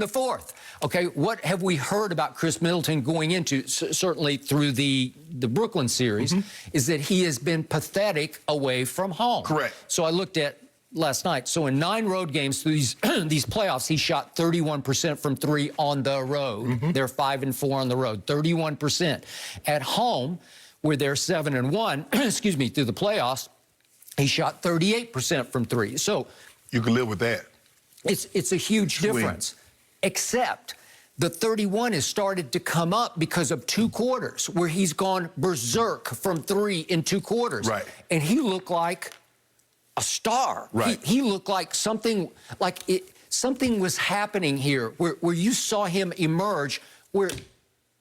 the fourth. Okay, what have we heard about Chris Middleton going into, certainly through the Brooklyn series, is that he has been pathetic away from home. Correct. So I looked at last night. So in 9 road games through these these playoffs, he shot 31% from 3 on the road. They're 5-4 on the road, 31%. At home, where they're 7-1, excuse me, through the playoffs, he shot 38% from 3. So you can live with that. It's a huge difference. Except the 31 has started to come up because of 2 quarters where he's gone berserk from 3 in 2 quarters. Right. And he looked like a star. Right. He looked like something was happening here where you saw him emerge where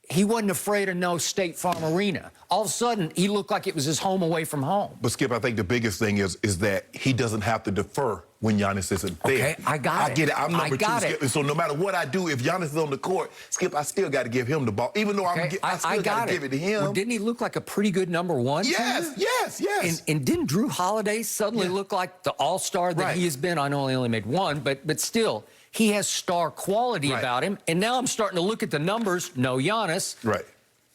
he wasn't afraid of no State Farm Arena. All of a sudden, he looked like it was his home away from home. But, Skip, I think the biggest thing is that he doesn't have to defer when Giannis isn't there. Okay, I got it. I get it. I'm number 2, Skip. It. So no matter what I do, if Giannis is on the court, Skip, I still got to give him the ball. Even though I still got to give it to him. Well, didn't he look like a pretty good number 1? Yes, yes. And didn't Drew Holiday suddenly look like the all-star that he has been? I know he only made 1, but still, he has star quality about him. And now I'm starting to look at the numbers. No Giannis. Right.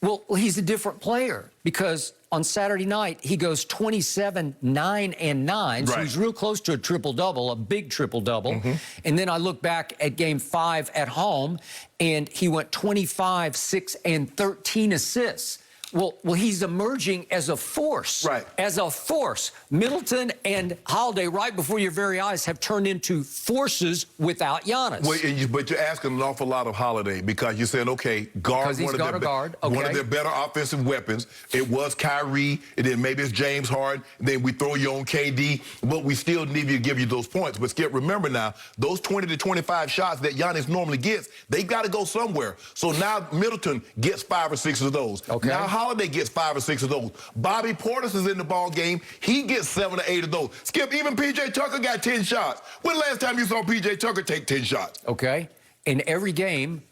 Well, he's a different player because on Saturday night, he goes 27, 9, and 9. So he's real close to a triple-double, a big triple-double. And then I look back at Game 5 at home, and he went 25, 6, and 13 assists. Well, he's emerging as a force. Right. As a force. Middleton and Holiday, right before your very eyes, have turned into forces without Giannis. Well, but you're asking an awful lot of Holiday because you're saying, okay, guard one of their better offensive weapons. It was Kyrie, and then maybe it's James Harden. Then we throw you on KD, but we still need to give you those points. But Skip, remember now, those 20 to 25 shots that Giannis normally gets, they got to go somewhere. So now Middleton gets 5 or 6 of those. Okay. Now Holiday gets 5 or 6 of those. Bobby Portis is in the ball game. He gets 7 or 8 of those. Skip, even P.J. Tucker got 10 shots. When the last time you saw P.J. Tucker take 10 shots? Okay. In every game,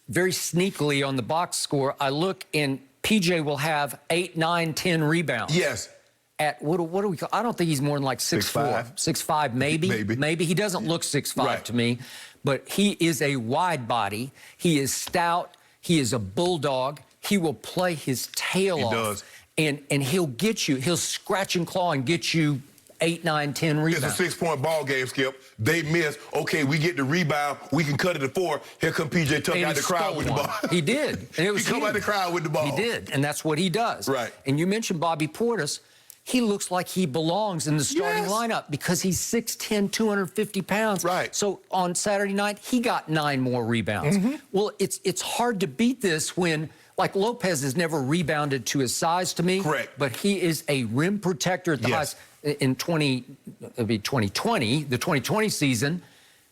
very sneakily on the box score, I look and P.J. will have 8, 9, 10 rebounds. Yes. At what do we call? I don't think he's more than like 6'4", 6'5", maybe. Maybe he doesn't look 6'5" to me, but he is a wide body. He is stout. He is a bulldog. He will play his tail off. He does. And he'll get you. He'll scratch and claw and get you 8, 9, 10 rebounds. It's a 6-point ball game, Skip. They miss. Okay, we get the rebound. We can cut it to 4. Here come P.J. Tucker out the crowd with the ball. He did. And it was he come out the crowd with the ball. He did, and that's what he does. Right. And you mentioned Bobby Portis. He looks like he belongs in the starting lineup because he's 6'10", 250 pounds. Right. So on Saturday night, he got 9 more rebounds. Well, it's hard to beat this when, like, Lopez has never rebounded to his size to me. Correct. But he is a rim protector at the highest. In 2020, the 2020 season,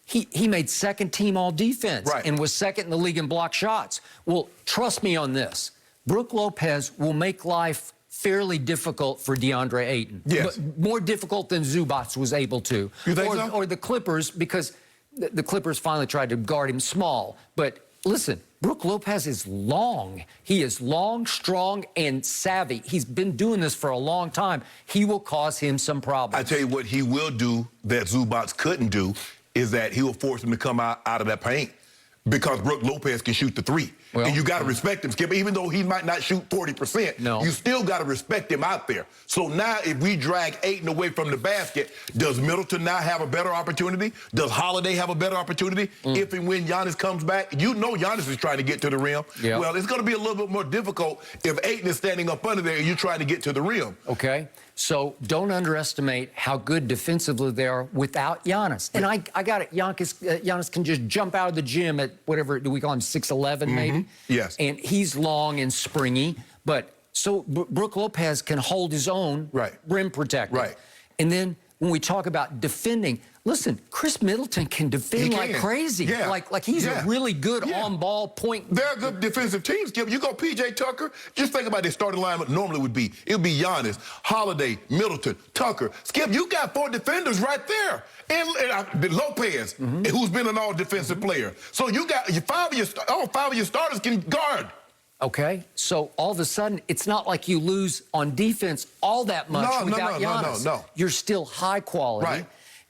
he made 2nd team all defense and was 2nd in the league in block shots. Well, trust me on this. Brook Lopez will make life fairly difficult for DeAndre Ayton. Yes. But more difficult than Zubac was able to. You think so? Or the Clippers, because the Clippers finally tried to guard him small. But listen, Brook Lopez is long. He is long, strong, and savvy. He's been doing this for a long time. He will cause him some problems. I tell you what he will do that Zubac couldn't do is that he will force him to come out of that paint because Brook Lopez can shoot the 3. Well, and you got to respect him, Skip. Even though he might not shoot 40%, you still got to respect him out there. So now if we drag Ayton away from the basket, does Middleton now have a better opportunity? Does Holiday have a better opportunity? If and when Giannis comes back, you know Giannis is trying to get to the rim. Well, it's going to be a little bit more difficult if Ayton is standing up under there and you're trying to get to the rim. Okay. So don't underestimate how good defensively they are without Giannis. And I got it. Giannis can just jump out of the gym at whatever, do we call him 6'11", maybe? Yes. And he's long and springy. But so Brook Lopez can hold his own rim protector. Right. And then when we talk about defending, listen, Chris Middleton can defend like crazy. Like he's a really good on-ball point. They're a good defensive team, Skip. You go P.J. Tucker, just think about their starting lineup normally would be. It would be Giannis, Holiday, Middleton, Tucker. Skip, you got 4 defenders right there. And Lopez, who's been an all-defensive player. So you got all 5 of your starters can guard. Okay, so all of a sudden, it's not like you lose on defense all that much without Giannis. No. You're still high quality. Right.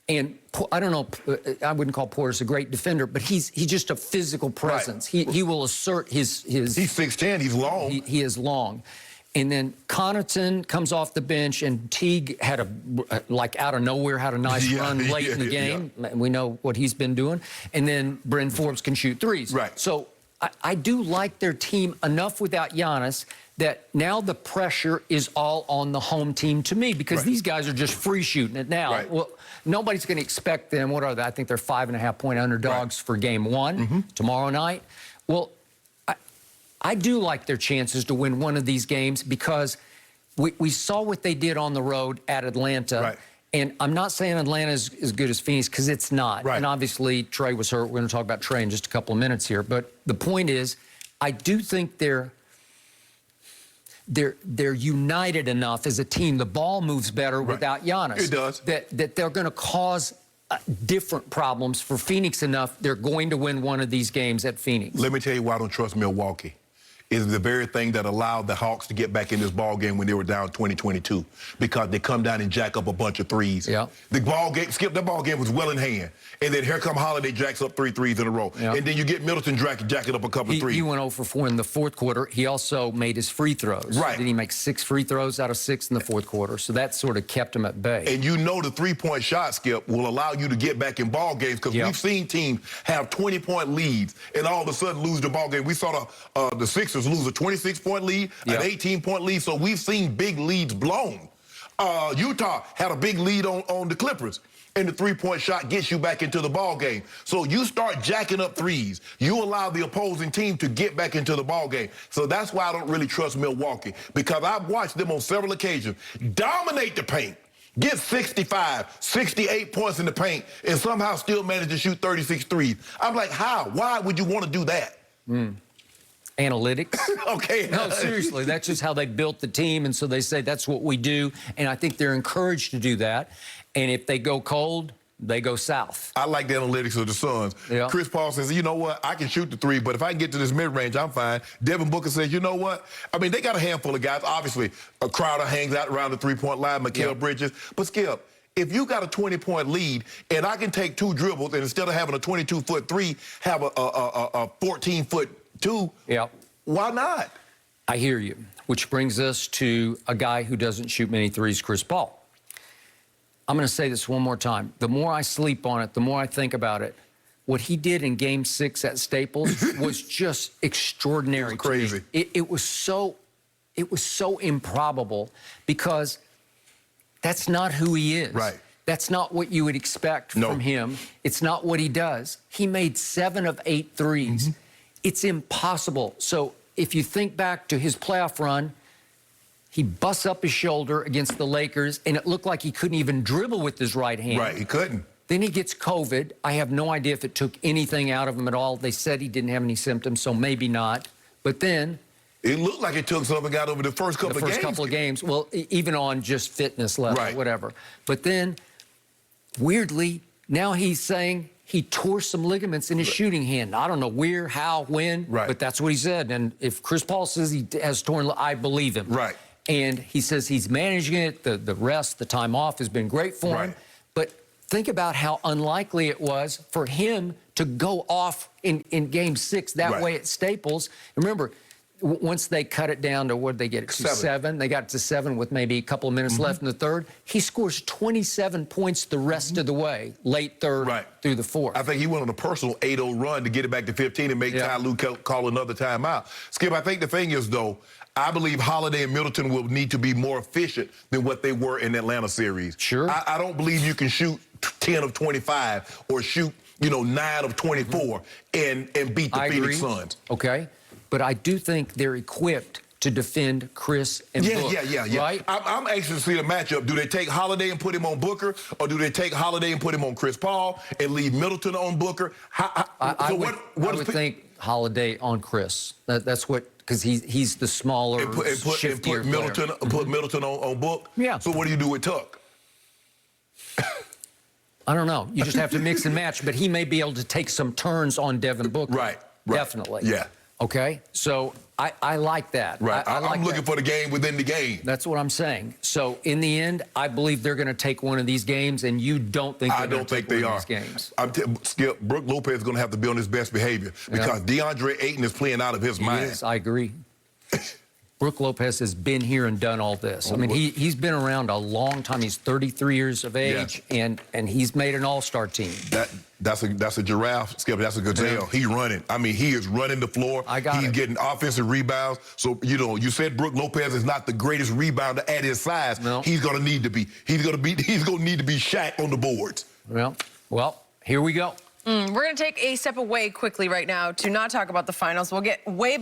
And I don't know, I wouldn't call Portis a great defender, but he's just a physical presence. Right. He will assert his... He's 6'10", he's long. He is long. And then Connaughton comes off the bench, and Teague had like out of nowhere, had a nice run late in the game. We know what he's been doing. And then Bryn Forbes can shoot threes. Right. So I do like their team enough without Giannis that now the pressure is all on the home team to me, because these guys are just free shooting it now. Right. Well, nobody's going to expect them. What are they? I think they're 5.5-point underdogs for game one tomorrow night. Well, I do like their chances to win one of these games, because we saw what they did on the road at Atlanta. Right. And I'm not saying Atlanta is as good as Phoenix, because it's not. Right. And obviously, Trey was hurt. We're going to talk about Trey in just a couple of minutes here. But the point is, I do think they're united enough as a team. The ball moves better without Giannis. It does. That they're going to cause different problems for Phoenix enough. They're going to win one of these games at Phoenix. Let me tell you why I don't trust Milwaukee. Is the very thing that allowed the Hawks to get back in this ball game when they were down 20-22, because they come down and jack up a bunch of threes. Yeah. The ball game, the ball game was well in hand. And then here come Holiday, jacks up 3 threes in a row. Yeah. And then you get Middleton jacking up a couple of threes. He went 0 for 4 in the fourth quarter. He also made his free throws. Right. Did he make 6 free throws out of 6 in the fourth quarter? So that sort of kept him at bay. And you know the three-point shot, Skip, will allow you to get back in ball games, because we've seen teams have 20-point leads and all of a sudden lose the ball game. We saw the Sixers lose a 26-point lead, an 18-point lead. So we've seen big leads blown. Utah had a big lead on the Clippers, and the three-point shot gets you back into the ball game. So you start jacking up threes. You allow the opposing team to get back into the ball game. So that's why I don't really trust Milwaukee, because I've watched them on several occasions dominate the paint, get 65, 68 points in the paint, and somehow still manage to shoot 36 threes. I'm like, how? Why would you want to do that? Analytics. Okay. No, seriously, that's just how they built the team, and so they say that's what we do, and I think they're encouraged to do that. And if they go cold, they go south. I like the analytics of the Suns. Yeah. Chris Paul says, you know what, I can shoot the three, but if I can get to this mid-range, I'm fine. Devin Booker says, you know what? I mean, they got a handful of guys. Obviously, a Crowder hangs out around the three-point line, Mikal Bridges. But, Skip, if you got a 20-point lead and I can take 2 dribbles and instead of having a 22-foot three, have a 14-foot two, why not? I hear you, which brings us to a guy who doesn't shoot many threes, Chris Paul. I'm going to say this one more time. The more I sleep on it, the more I think about it. What he did in Game 6 at Staples was just extraordinary. It was crazy. It was so improbable, because that's not who he is. Right. That's not what you would expect from him. It's not what he does. He made 7 of 8 threes. It's impossible. So if you think back to his playoff run, he busts up his shoulder against the Lakers, and it looked like he couldn't even dribble with his right hand. Right, he couldn't. Then he gets COVID. I have no idea if it took anything out of him at all. They said he didn't have any symptoms, so maybe not. But then... it looked like it took something out over the first couple of games. The first couple of games. Well, even on just fitness level, whatever. But then, weirdly, now he's saying he tore some ligaments in his shooting hand. I don't know where, how, when, but that's what he said. And if Chris Paul says he has torn, I believe him. Right. And he says he's managing it. The rest, the time off has been great for him. But think about how unlikely it was for him to go off in Game 6 that way at Staples. Remember, once they cut it down to, what did they get it to? 7. They got it to 7 with maybe a couple of minutes left in the third. He scores 27 points the rest of the way, late third through the fourth. I think he went on a personal 8-0 run to get it back to 15 and make Ty Lue call another timeout. Skip, I think the thing is, though, I believe Holiday and Middleton will need to be more efficient than what they were in the Atlanta series. Sure. I don't believe you can shoot 10 of 25 or shoot, 9 of 24 and beat the Phoenix Suns. Okay. But I do think they're equipped to defend Chris and Book. Yeah. Right? I'm anxious to see the matchup. Do they take Holiday and put him on Booker, or do they take Holiday and put him on Chris Paul and leave Middleton on Booker? I would think Holiday on Chris. That's what, because he's the smaller, shiftier put Middleton, player. Put Middleton on Book? Yeah. So what do you do with Tuck? I don't know. You just have to mix and match. But he may be able to take some turns on Devin Booker. Right. Definitely. Yeah. Okay? So I like that. Right. I'm looking that. for the game within the game. That's what I'm saying. So in the end, I believe they're going to take one of these games, and you don't think they're going to take one of these games. Skip, Brook Lopez is going to have to be on his best behavior because DeAndre Ayton is playing out of his mind. Yes, I agree. Brook Lopez has been here and done all this. I mean, he's been around a long time. He's 33 years of age, and he's made an all-star team. That's a giraffe, Skip. That's a gazelle. He's running. I mean, he is running the floor. He's getting offensive rebounds. So, you said Brook Lopez is not the greatest rebounder at his size. No. He's going to need to be. He's going to need to be Shaq on the boards. Well, here we go. We're going to take a step away quickly right now to not talk about the finals. We'll get way back.